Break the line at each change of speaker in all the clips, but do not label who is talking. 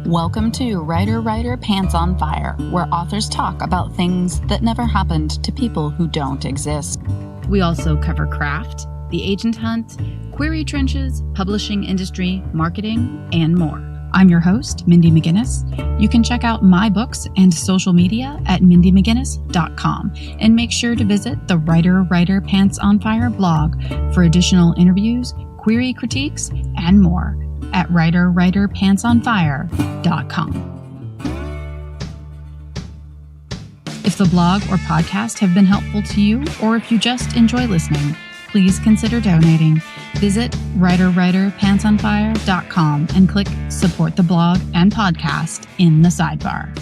Welcome to Writer Pants on Fire, where authors talk about things that never happened to people who don't exist. We also cover craft, the agent hunt, query trenches, publishing industry, marketing, and more. I'm your host, Mindy McGinnis. You can check out my books and social media at mindymcginnis.com, and make sure to visit the Writer Pants on Fire blog for additional interviews, query critiques, and more at writerpantsonfire.com. If the blog or podcast have been helpful to you, or if you just enjoy listening, please consider donating. Visit writerpantsonfire.com and click Support the Blog and Podcast in the sidebar.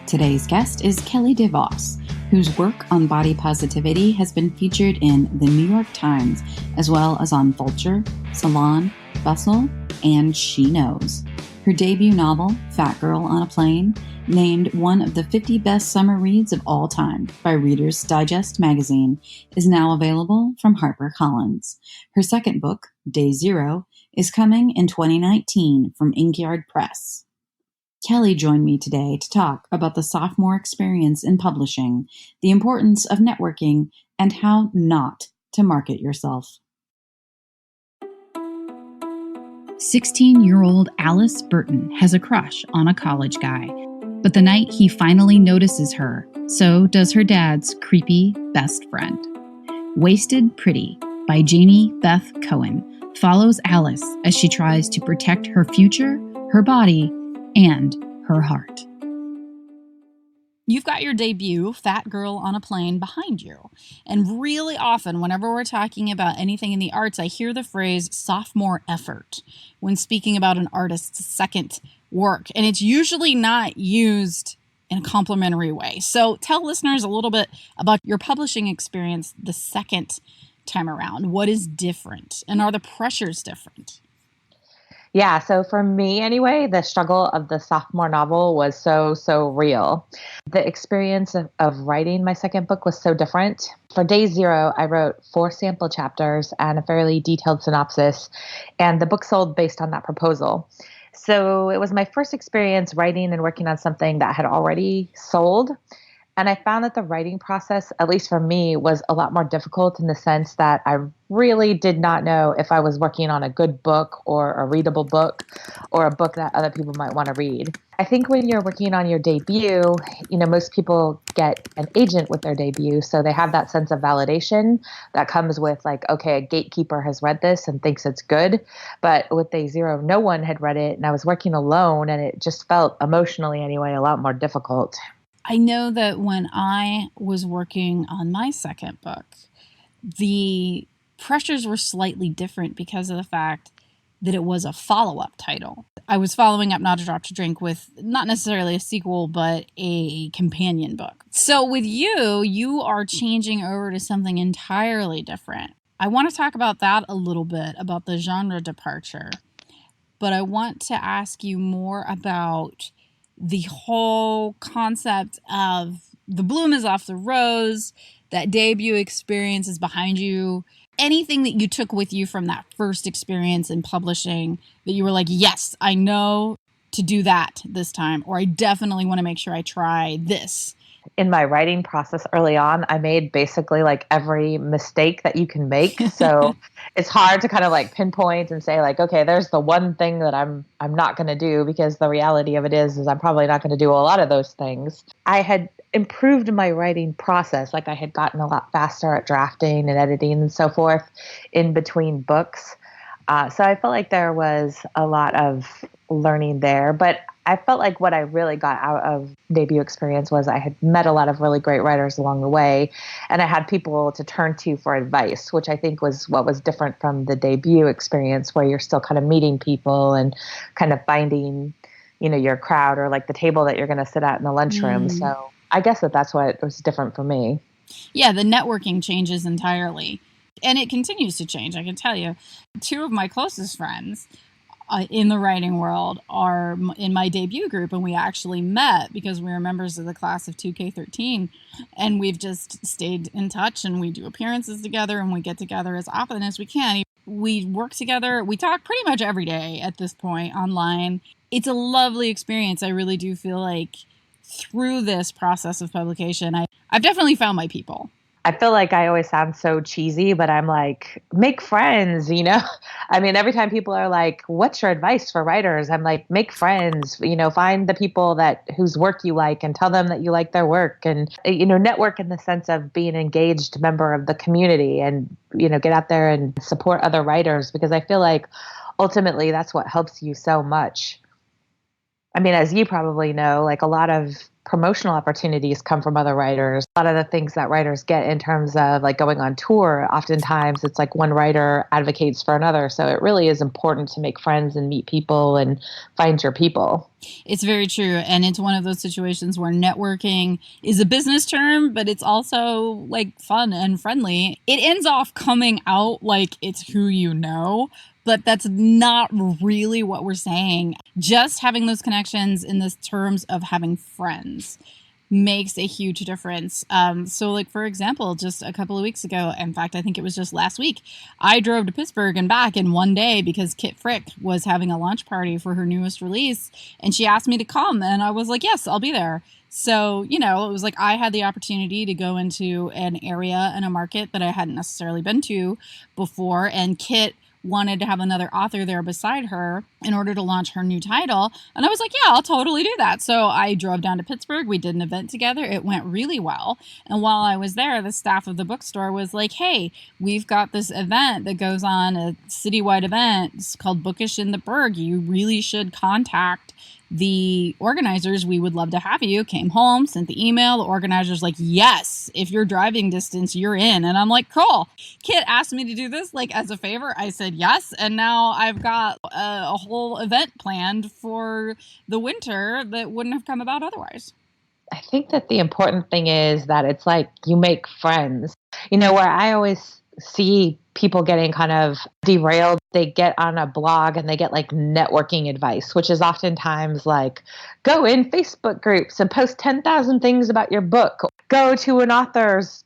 Today's guest is Kelly DeVos, whose work on body positivity has been featured in the New York Times, as well as on Vulture, Salon, Bustle, and SheKnows. Her debut novel, Fat Girl on a Plane, named one of the 50 best summer reads of all time by Reader's Digest magazine, is now available from HarperCollins. Her second book, Day Zero, is coming in 2019 from Inkyard Press. Kelly joined me today to talk about the sophomore experience in publishing, the importance of networking, and how not to market yourself. 16-year-old Alice Burton has a crush on a college guy, but the night he finally notices her, so does her dad's creepy best friend. Wasted Pretty by Jamie Beth Cohen follows Alice as she tries to protect her future, her body, and her heart. You've got your debut, Fat Girl on a Plane, behind you. And really often, whenever we're talking about anything in the arts, I hear the phrase sophomore effort when speaking about an artist's second work. And it's usually not used in a complimentary way. So tell listeners a little bit about your publishing experience the second time around. What is different? And are the pressures different?
Yeah, so for me anyway, the struggle of the sophomore novel was so real. The experience of writing my second book was so different. For Day Zero, I wrote 4 sample chapters and a fairly detailed synopsis, and the book sold based on that proposal. So it was my first experience writing and working on something that had already sold. And I found that the writing process, at least for me, was a lot more difficult in the sense that I really did not know if I was working on a good book or a readable book or a book that other people might want to read. I think when you're working on your debut, most people get an agent with their debut. So they have that sense of validation that comes with like, okay, a gatekeeper has read this and thinks it's good. But with Day Zero, no one had read it and I was working alone, and it just felt emotionally anyway, a lot more difficult.
I know that when I was working on my second book, the pressures were slightly different because of the fact that it was a follow-up title. I was following up Not a Drop to Drink with not necessarily a sequel, but a companion book. So with you are changing over to something entirely different. I want to talk about that a little bit, about the genre departure. But I want to ask you more about the whole concept of the bloom is off the rose, that debut experience is behind you. Anything that you took with you from that first experience in publishing that you were like, yes, I know to do that this time, or I definitely want to make sure I try this.
In my writing process early on, I made basically like every mistake that you can make. So it's hard to kind of like pinpoint and say like, okay, there's the one thing that I'm not going to do, because the reality of it is I'm probably not going to do a lot of those things. I had improved my writing process. Like I had gotten a lot faster at drafting and editing and so forth in between books. So I felt like there was a lot of learning there, but I felt like what I really got out of debut experience was I had met a lot of really great writers along the way, and I had people to turn to for advice, which I think was what was different from the debut experience, where you're still kind of meeting people and kind of finding, your crowd, or like the table that you're going to sit at in the lunchroom. So I guess that's what was different for me.
Yeah, the networking changes entirely. And it continues to change, I can tell you. 2 of my closest friends in the writing world are in my debut group, and we actually met because we were members of the class of 2K13, and we've just stayed in touch, and we do appearances together, and we get together as often as we can. We work together. We talk pretty much every day at this point online. It's a lovely experience. I really do feel like through this process of publication, I've definitely found my people.
I feel like I always sound so cheesy, but I'm like, make friends, you know? I mean, every time people are like, what's your advice for writers? I'm like, make friends, you know, find the people whose work you like and tell them that you like their work and, you know, network in the sense of being an engaged member of the community and, you know, get out there and support other writers because I feel like ultimately that's what helps you so much. I mean, as you probably know, like a lot of promotional opportunities come from other writers. A lot of the things that writers get in terms of like going on tour, oftentimes it's like one writer advocates for another. So it really is important to make friends and meet people and find your people.
It's very true. And it's one of those situations where networking is a business term, but it's also like fun and friendly. It ends off coming out like it's who you know, but that's not really what we're saying. Just having those connections in the terms of having friends makes a huge difference. So like, for example, just a couple of weeks ago, in fact, I think it was just last week, I drove to Pittsburgh and back in one day because Kit Frick was having a launch party for her newest release. And she asked me to come and I was like, yes, I'll be there. So, you know, it was like I had the opportunity to go into an area and a market that I hadn't necessarily been to before. And Kit wanted to have another author there beside her in order to launch her new title. And I was like, yeah, I'll totally do that. So I drove down to Pittsburgh. We did an event together. It went really well. And while I was there, the staff of the bookstore was like, hey, we've got this event that goes on, a citywide event. It's called Bookish in the Burg. You really should contact the organizers. We would love to have you. Came home, sent the email. The organizer's like, yes, if you're driving distance, you're in. And I'm like, cool. Kit asked me to do this like as a favor. I said yes. And now I've got a whole event planned for the winter that wouldn't have come about otherwise.
I think that the important thing is that it's like you make friends. You know, where I always see people getting kind of derailed, they get on a blog and they get like networking advice, which is oftentimes like go in Facebook groups and post 10,000 things about your book, go to an author's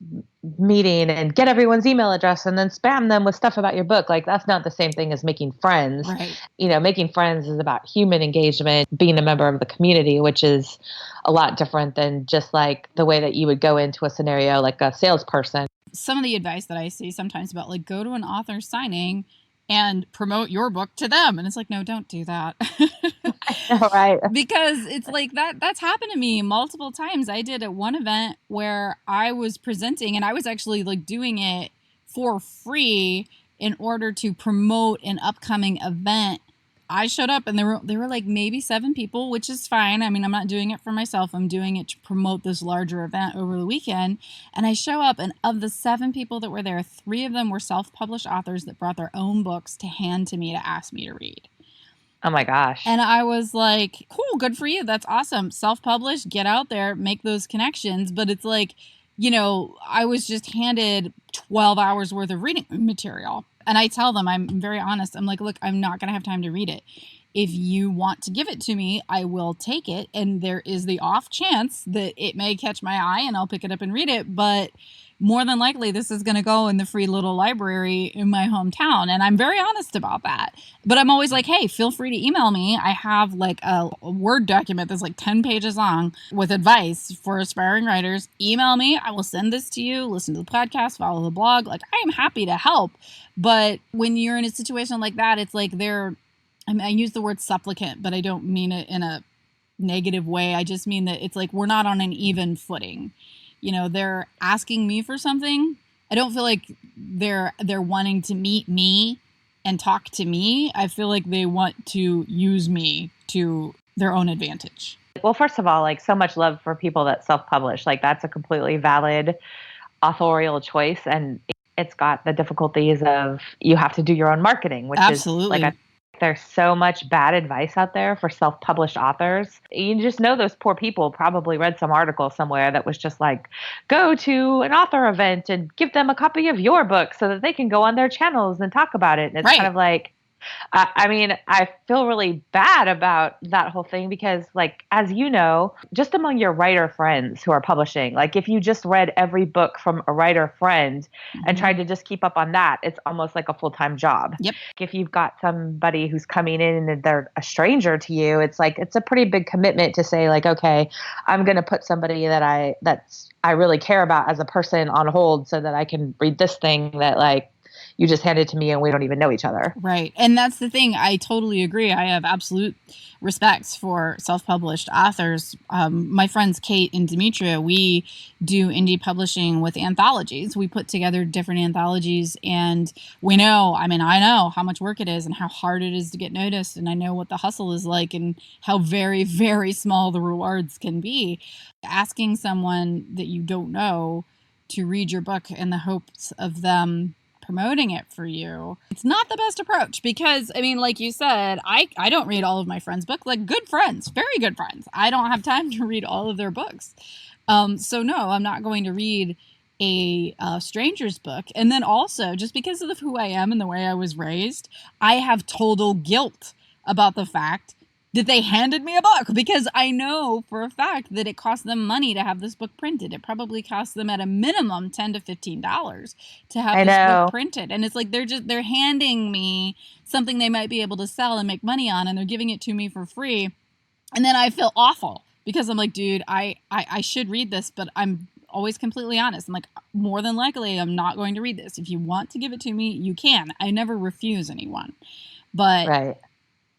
meeting and get everyone's email address and then spam them with stuff about your book. Like that's not the same thing as making friends.
Right.
You know, making friends is about human engagement, being a member of the community, which is a lot different than just like the way that you would go into a scenario like a salesperson.
Some of the advice that I see sometimes about like go to an author signing and promote your book to them. And it's like, no, don't do that.
Right.
Because it's like that's happened to me multiple times. I did at one event where I was presenting and I was actually like doing it for free in order to promote an upcoming event. I showed up and there were like maybe 7 people, which is fine. I mean, I'm not doing it for myself. I'm doing it to promote this larger event over the weekend. And I show up and of the 7 people that were there, 3 of them were self-published authors that brought their own books to hand to me to ask me to read.
Oh my gosh.
And I was like, cool, good for you. That's awesome. Self-published, get out there, make those connections. But it's like, you know, I was just handed 12 hours worth of reading material. And I tell them, I'm very honest. I'm like, look, I'm not going to have time to read it. If you want to give it to me, I will take it. And there is the off chance that it may catch my eye and I'll pick it up and read it. But more than likely, this is going to go in the free little library in my hometown. And I'm very honest about that. But I'm always like, hey, feel free to email me. I have like a Word document that's like 10 pages long with advice for aspiring writers. Email me. I will send this to you. Listen to the podcast, follow the blog. Like, I am happy to help. But when you're in a situation like that, it's like I use the word supplicant, but I don't mean it in a negative way. I just mean that it's like we're not on an even footing. You know, they're asking me for something. I don't feel like they're wanting to meet me and talk to me. I feel like they want to use me to their own advantage.
Well, first of all, like so much love for people that self-publish. Like that's a completely valid authorial choice. And it's got the difficulties of you have to do your own marketing, which
Absolutely.
is like there's so much bad advice out there for self-published authors. You just know those poor people probably read some article somewhere that was just like, go to an author event and give them a copy of your book so that they can go on their channels and talk about it. And it's
Right.
kind of like, I mean, I feel really bad about that whole thing because, like, as you know, just among your writer friends who are publishing, like, if you just read every book from a writer friend and
Mhm.
tried to just keep up on that, it's almost like a full-time job.
Yep.
If you've got somebody who's coming in and they're a stranger to you, it's like it's a pretty big commitment to say, like, okay, I'm going to put somebody that's I really care about as a person on hold so that I can read this thing that, like, you just handed to me and we don't even know each other.
Right. And that's the thing. I totally agree. I have absolute respect for self-published authors. My friends Kate and Demetria, we do indie publishing with anthologies. We put together different anthologies, and we know, I mean, I know how much work it is and how hard it is to get noticed. And I know what the hustle is like and how very, very small the rewards can be. Asking someone that you don't know to read your book in the hopes of them promoting it for you, it's not the best approach because, I mean, like you said, I don't read all of my friends' books, like good friends, very good friends. I don't have time to read all of their books. So no, I'm not going to read a stranger's book. And then also, just because of who I am and the way I was raised, I have total guilt about the fact that they handed me a book because I know for a fact that it cost them money to have this book printed. It probably cost them at a minimum $10 to $15 to have
I
this book
know.
printed. And it's like they're handing me something they might be able to sell and make money on, and they're giving it to me for free. And then I feel awful because I'm like, dude, I should read this, but I'm always completely honest. I'm like, more than likely, I'm not going to read this. If you want to give it to me, you can. I never refuse anyone. But
Right.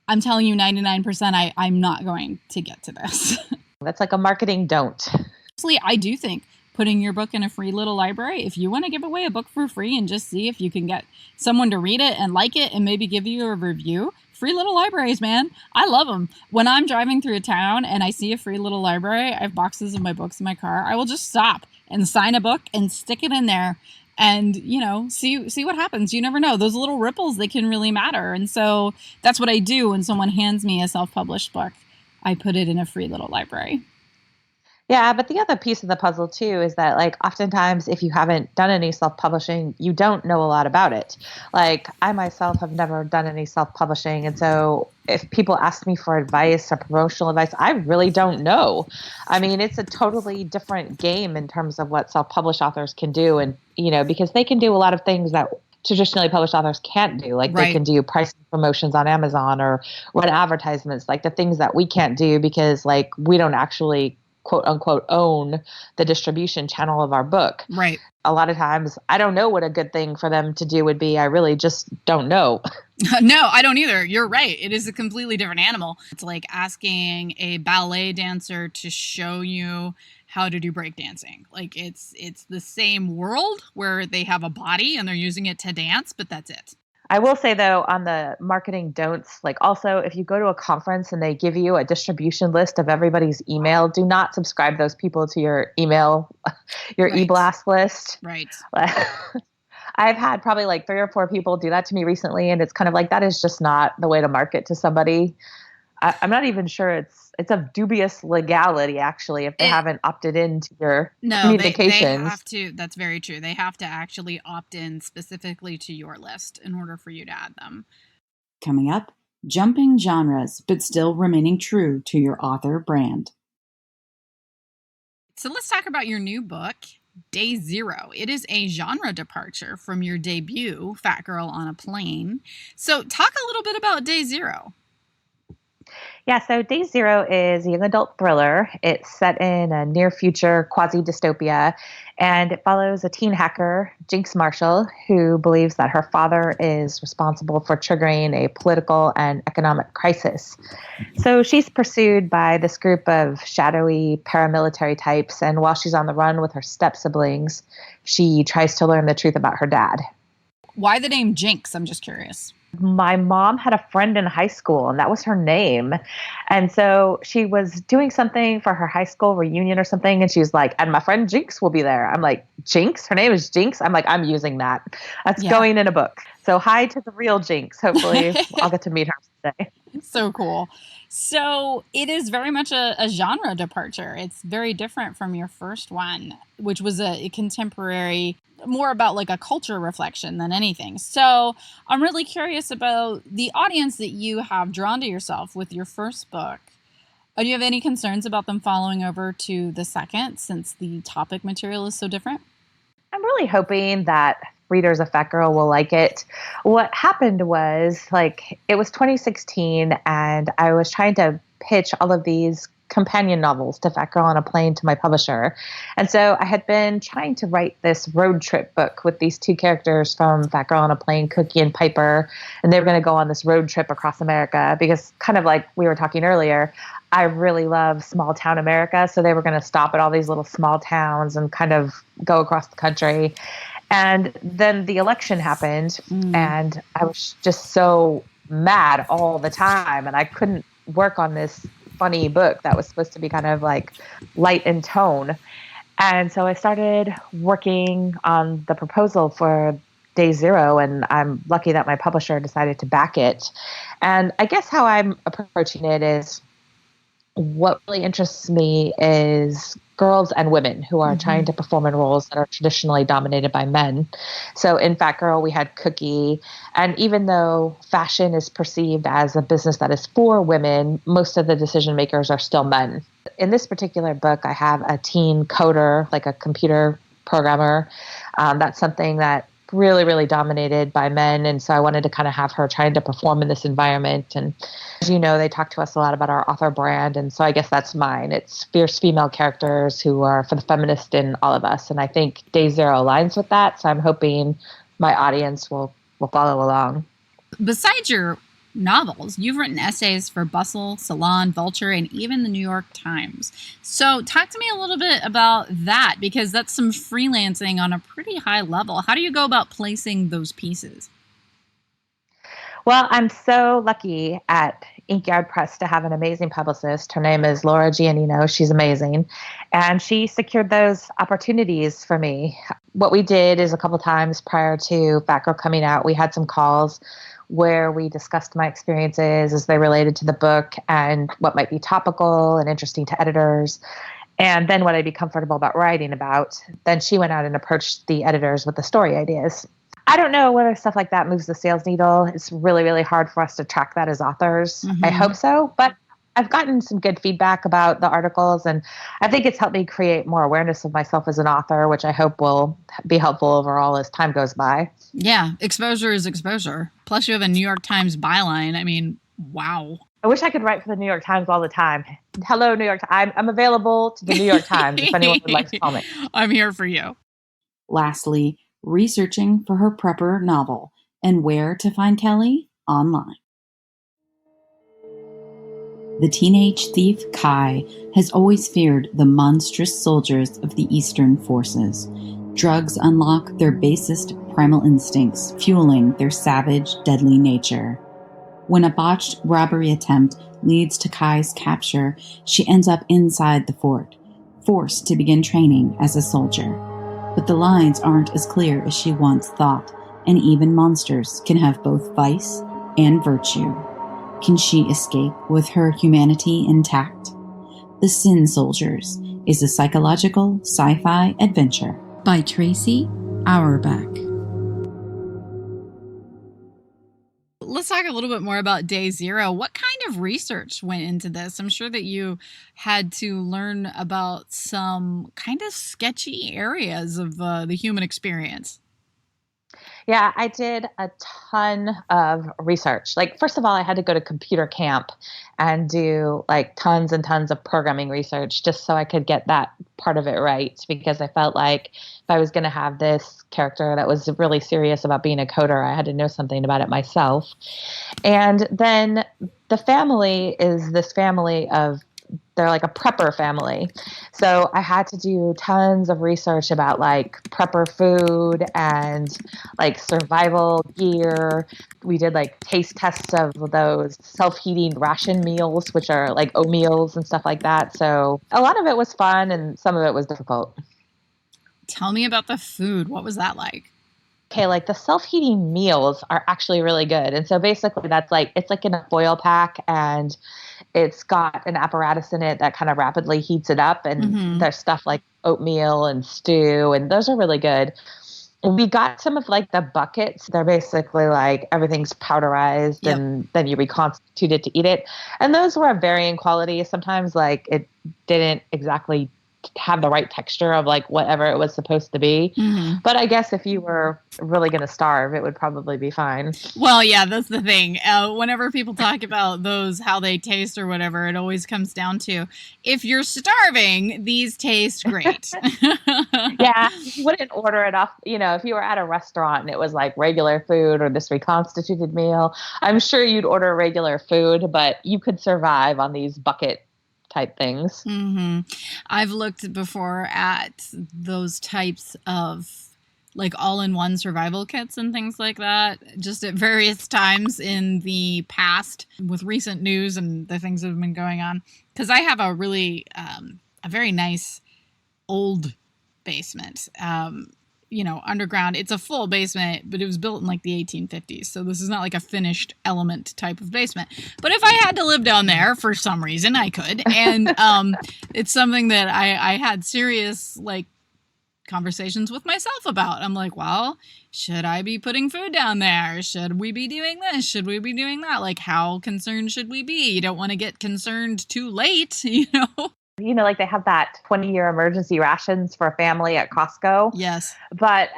I'm telling you 99% I'm not going to get to this.
That's like a marketing don't.
Honestly, I do think putting your book in a free little library, if you want to give away a book for free and just see if you can get someone to read it and like it and maybe give you a review, free little libraries, man. I love them. When I'm driving through a town and I see a free little library, I have boxes of my books in my car, I will just stop and sign a book and stick it in there. And, you know, see what happens. You never know. Those little ripples, they can really matter. And so that's what I do when someone hands me a self-published book. I put it in a free little library.
Yeah, but the other piece of the puzzle too is that, like, oftentimes if you haven't done any self-publishing, you don't know a lot about it. Like, I myself have never done any self-publishing, and so if people ask me for advice or promotional advice, I really don't know. I mean, it's a totally different game in terms of what self-published authors can do, and because they can do a lot of things that traditionally published authors can't do. Like,
Right.
they can do pricing promotions on Amazon or run advertisements, like the things that we can't do because, like, we don't actually quote unquote own the distribution channel of our book.
Right.
A lot of times I don't know what a good thing for them to do would be. I really just don't know.
No, I don't either. You're right. It is a completely different animal. It's like asking a ballet dancer to show you how to do breakdancing. Like, it's the same world where they have a body and they're using it to dance, but that's it.
I will say, though, on the marketing don'ts, like, also, if you go to a conference and they give you a distribution list of everybody's email, do not subscribe those people to your email, your
Right.
e-blast list.
Right.
I've had probably like 3 or 4 people do that to me recently, and it's kind of like, that is just not the way to market to somebody. I'm not even sure it's of dubious legality, actually, if they haven't opted into your communications.
They have to. That's very true. They have to actually opt in specifically to your list in order for you to add them.
Coming up, jumping genres, but still remaining true to your author brand.
So let's talk about your new book, Day Zero. It is a genre departure from your debut, Fat Girl on a Plane. So talk a little bit about Day Zero.
Yeah, so Day Zero is a young adult thriller. It's set in a near future quasi dystopia, and it follows a teen hacker, Jinx Marshall, who believes that her father is responsible for triggering a political and economic crisis. So she's pursued by this group of shadowy paramilitary types, and while she's on the run with her step siblings, she tries to learn the truth about her dad.
Why the name Jinx? I'm just curious.
My mom had a friend in high school, and that was her name. And so she was doing something for her high school reunion or something, and she was like, and my friend Jinx will be there. I'm like, Jinx? Her name is Jinx? I'm like, I'm using that. That's going in a book. So hi to the real Jinx. Hopefully I'll get to meet her someday.
So cool. So it is very much a genre departure. It's very different from your first one, which was a contemporary, more about like a culture reflection than anything. So I'm really curious about the audience that you have drawn to yourself with your first book. Do you have any concerns about them following over to the second, since the topic material is so different?
I'm really hoping that readers of Fat Girl will like it. What happened was, it was 2016, and I was trying to pitch all of these companion novels to Fat Girl on a Plane to my publisher. And so I had been trying to write this road trip book with these two characters from Fat Girl on a Plane, Cookie and Piper, and they were going to go on this road trip across America because, kind of like we were talking earlier, I really love small town America. So they were going to stop at all these little small towns and kind of go across the country. And then the election happened, and I was just so mad all the time, and I couldn't work on this funny book that was supposed to be kind of like light in tone. And so I started working on the proposal for Day Zero, and I'm lucky that my publisher decided to back it. And I guess how I'm approaching it is, what really interests me is girls and women who are trying to perform in roles that are traditionally dominated by men. So in Fat Girl, we had Cookie. And even though fashion is perceived as a business that is for women, most of the decision makers are still men. In this particular book, I have a teen coder, like a computer programmer. That's something that really, really dominated by men. And so I wanted to kind of have her trying to perform in this environment. And as you know, they talk to us a lot about our author brand. And so I guess that's mine. It's fierce female characters who are for the feminist in all of us. And I think Day Zero aligns with that. So I'm hoping my audience will follow along.
Besides your novels, you've written essays for Bustle, Salon, Vulture, and even the New York Times. So talk to me a little bit about that, because that's some freelancing on a pretty high level. How do you go about placing those pieces?
Well, I'm so lucky at Inkyard Press to have an amazing publicist. Her name is Laura Giannino. She's amazing. And she secured those opportunities for me. What we did is, a couple times prior to Fat Girl coming out, we had some calls where we discussed my experiences as they related to the book and what might be topical and interesting to editors, and then what I'd be comfortable about writing about. Then she went out and approached the editors with the story ideas. I don't know whether stuff like that moves the sales needle. It's really, really hard for us to track that as authors. I hope so, but I've gotten some good feedback about the articles, and I think it's helped me create more awareness of myself as an author, which I hope will be helpful overall as time goes by.
Yeah, exposure is exposure. Plus, you have a New York Times byline. I mean, wow.
I wish I could write for the New York Times all the time. Hello, New York Times. I'm available to the New York Times if anyone would like to call me.
I'm here for you.
Lastly, researching for her prepper novel and where to find Kelly online. The teenage thief Kai has always feared the monstrous soldiers of the Eastern forces. Drugs unlock their basest primal instincts, fueling their savage, deadly nature. When a botched robbery attempt leads to Kai's capture, she ends up inside the fort, forced to begin training as a soldier. But the lines aren't as clear as she once thought, and even monsters can have both vice and virtue. Can she escape with her humanity intact? The Sin Soldiers is a psychological sci-fi adventure by Tracy, Auerbach.
Let's talk a little bit more about Day Zero. What kind of research went into this? I'm sure that you had to learn about some kind of sketchy areas of the human experience.
Yeah, I did a ton of research. First of all, I had to go to computer camp and do tons and tons of programming research just so I could get that part of it right, because I felt like if I was going to have this character that was really serious about being a coder, I had to know something about it myself. And then the family is this family of, they're like a prepper family. So I had to do tons of research about prepper food and survival gear. We did taste tests of those self-heating ration meals, which are oatmeals and stuff like that. So a lot of it was fun and some of it was difficult.
Tell me about the food. What was that like?
Okay, like the self-heating meals are actually really good. And so basically that's like, it's like in a foil pack and it's got an apparatus in it that kind of rapidly heats it up. And there's stuff like oatmeal and stew, and those are really good. We got some of like the buckets. They're basically like everything's powderized and then you reconstitute it to eat it. And those were of varying quality. Sometimes like it didn't exactly have the right texture of like whatever it was supposed to be. But I guess if you were really going to starve, it would probably be fine.
Well, yeah, that's the thing. Whenever people talk about those, how they taste or whatever, it always comes down to, if you're starving, these taste great.
Yeah, you wouldn't order it off. You know, if you were at a restaurant and it was like regular food or this reconstituted meal, I'm sure you'd order regular food, but you could survive on these bucket type things.
I've looked before at those types of like all-in-one survival kits and things like that, just at various times in the past with recent news and the things that have been going on. Because I have a really, a very nice old basement, underground. It's a full basement, but it was built in like the 1850s. So this is not like a finished element type of basement. But if I had to live down there for some reason, I could. And it's something that I had serious like conversations with myself about. I'm like, well, should I be putting food down there? Should we be doing this? Should we be doing that? Like, how concerned should we be? You don't want to get concerned too late,
You know, like they have that 20-year emergency rations for a family at Costco.
Yes.
But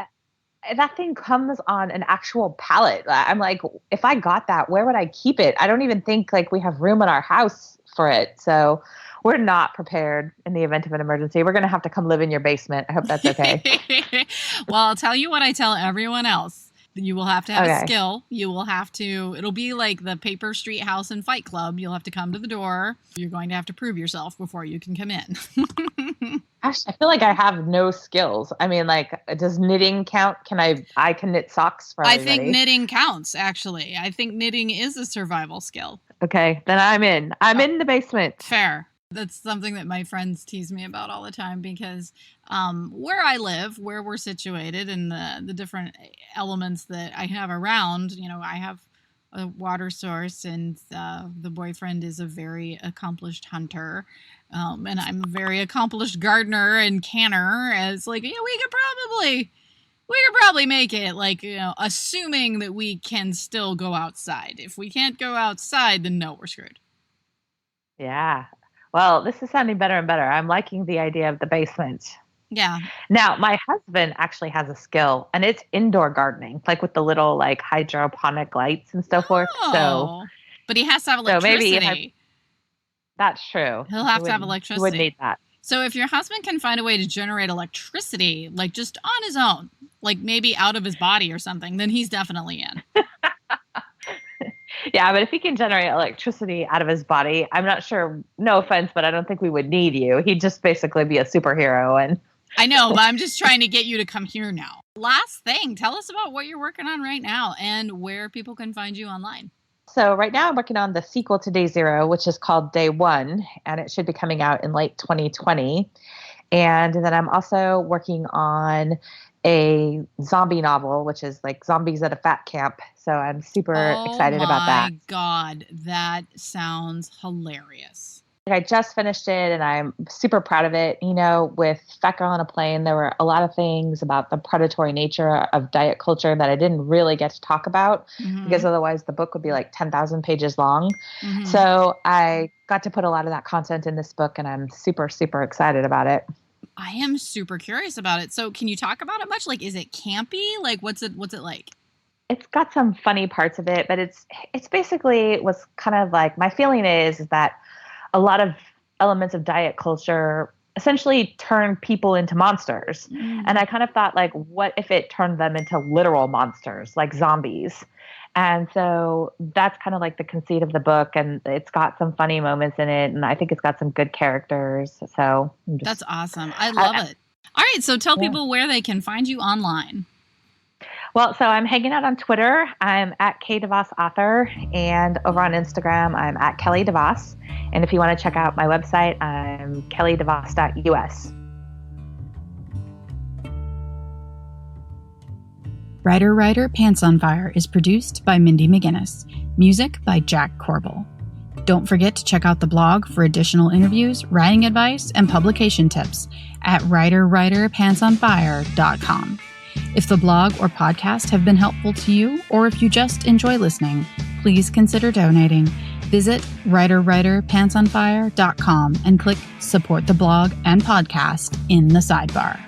that thing comes on an actual pallet. I'm like, if I got that, where would I keep it? I don't even think like we have room in our house for it. So we're not prepared in the event of an emergency. We're going to have to come live in your basement. I hope that's okay.
Well, I'll tell you what I tell everyone else. You will have to have a skill. You will have to, it'll be like the Paper Street House and Fight Club. You'll have to come to the door. You're going to have to prove yourself before you can come in.
Gosh, I feel like I have no skills. I mean, like, does knitting count? I can knit socks for everybody.
I think knitting counts, actually. I think knitting is a survival skill.
Okay, then I'm in. I'm in the basement.
Fair. That's something that my friends tease me about all the time because where I live, where we're situated, and the different elements that I have around, I have a water source, and the boyfriend is a very accomplished hunter, and I'm a very accomplished gardener and canner. It's like, we could probably make it, like, assuming that we can still go outside. If we can't go outside, then no, we're screwed.
Yeah. Well, this is sounding better and better. I'm liking the idea of the basement.
Yeah.
Now, my husband actually has a skill, and it's indoor gardening, like with the little like hydroponic lights and so forth. So,
but he has to have electricity.
So maybe that's true.
He'll have to have electricity.
He would need that.
So if your husband can find a way to generate electricity, like just on his own, like maybe out of his body or something, then he's definitely in.
Yeah, but if he can generate electricity out of his body, I'm not sure, no offense, but I don't think we would need you. He'd just basically be a superhero. And
I know, but I'm just trying to get you to come here now. Last thing, tell us about what you're working on right now and where people can find you online.
So right now I'm working on the sequel to Day Zero, which is called Day One, and it should be coming out in late 2020. And then I'm also working on a zombie novel, which is like zombies at a fat camp. So I'm super excited about that.
Oh my God, that sounds hilarious.
I just finished it and I'm super proud of it. With Fat Girl on a Plane, there were a lot of things about the predatory nature of diet culture that I didn't really get to talk about because otherwise the book would be like 10,000 pages long. So I got to put a lot of that content in this book and I'm super, super excited about it.
I am super curious about it. So can you talk about it much? Like, is it campy? Like, what's it like?
It's got some funny parts of it, but it's basically was kind of like, my feeling is that a lot of elements of diet culture essentially turn people into monsters. And I kind of thought, like, what if it turned them into literal monsters, like zombies? And so that's kind of like the conceit of the book. And it's got some funny moments in it. And I think it's got some good characters. So
that's awesome. I love it. All right. So tell people where they can find you online.
Well, so I'm hanging out on Twitter. I'm at K DeVos Author. And over on Instagram, I'm at Kelly DeVos. And if you want to check out my website, I'm kellydevos.us.
Writer Pants on Fire is produced by Mindy McGinnis. Music by Jack Corbel. Don't forget to check out the blog for additional interviews, writing advice, and publication tips at writerpantsonfire.com. If the blog or podcast have been helpful to you, or if you just enjoy listening, please consider donating. Visit writerpantsonfire.com and click Support the Blog and Podcast in the sidebar.